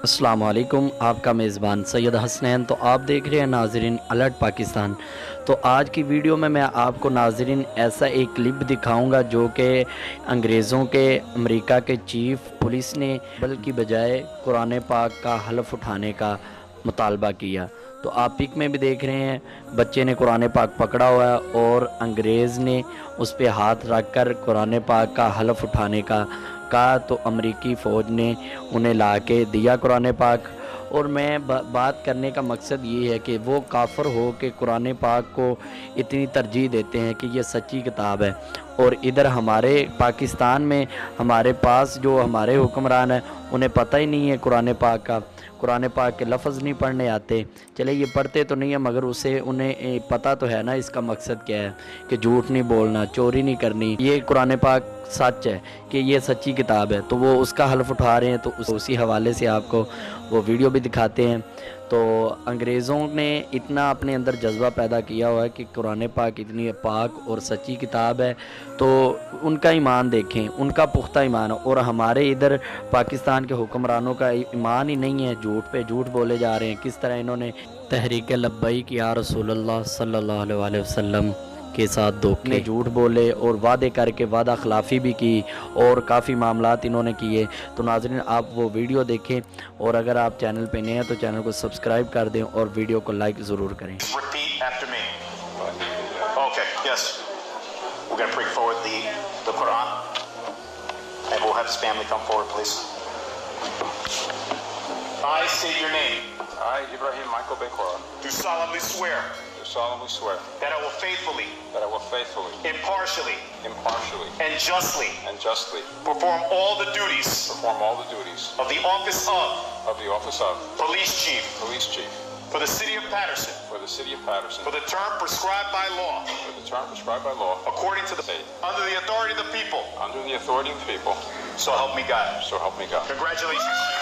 السلام علیکم، آپ کا میزبان سید حسنین۔ تو آپ دیکھ رہے ہیں ناظرین الرٹ پاکستان۔ تو آج کی ویڈیو میں آپ کو ناظرین ایسا ایک کلپ دکھاؤں گا جو کہ انگریزوں کے امریکہ کے چیف پولیس نے بلکہ بجائے قرآن پاک کا حلف اٹھانے کا مطالبہ کیا۔ تو آپ پک میں بھی دیکھ رہے ہیں بچے نے قرآن پاک پکڑا ہوا ہے اور انگریز نے اس پہ ہاتھ رکھ کر قرآن پاک کا حلف اٹھانے کا کہا، تو امریکی فوج نے انہیں لا کے دیا قرآن پاک۔ اور میں بات کرنے کا مقصد یہ ہے کہ وہ کافر ہو کہ قرآن پاک کو اتنی ترجیح دیتے ہیں کہ یہ سچی کتاب ہے، اور ادھر ہمارے پاکستان میں ہمارے پاس جو ہمارے حکمران ہیں انہیں پتہ ہی نہیں ہے قرآن پاک کا، قرآن پاک کے لفظ نہیں پڑھنے آتے۔ چلے یہ پڑھتے تو نہیں ہیں مگر انہیں پتہ تو ہے نا اس کا مقصد کیا ہے، کہ جھوٹ نہیں بولنا، چوری نہیں کرنی، یہ قرآن پاک سچ ہے کہ یہ سچی کتاب ہے، تو وہ اس کا حلف اٹھا رہے ہیں۔ تو اسی حوالے سے آپ کو وہ ویڈیو بھی دکھاتے ہیں۔ تو انگریزوں نے اتنا اپنے اندر جذبہ پیدا کیا ہوا ہے کہ قرآن پاک اتنی پاک اور سچی کتاب ہے، تو ان کا ایمان دیکھیں، ان کا پختہ ایمان ہے، اور ہمارے ادھر پاکستان کے حکمرانوں کا ایمان ہی نہیں ہے، جھوٹ پہ جھوٹ بولے جا رہے ہیں۔ کس طرح انہوں نے تحریک لبیک یا رسول اللہ صلی اللہ علیہ وسلم کے ساتھ دھوکے جھوٹ بولے اور وعدے کر کے وعدہ خلافی بھی کی، اور کافی معاملات انہوں نے کیے۔ تو ناظرین آپ وہ ویڈیو دیکھیں، اور اگر آپ چینل پہ نئے ہیں تو چینل کو سبسکرائب کر دیں اور ویڈیو کو لائک ضرور کریں۔ Repeat after me. Okay, yes. We're going to bring forward the Quran, and we'll have his family come forward, please. I state your name. I, Ibrahim Michael Bekora, Do solemnly swear do solemnly swear that I will faithfully, that I will faithfully, impartially, impartially, and justly and justly perform all the duties perform all the duties of the office of the office of Police Chief Police Chief for the City of Patterson for the City of Patterson for the term prescribed by law, for the term prescribed by law, according to the state, under the authority of the people. under the authority of the people, So help me God. so help me God. Congratulations.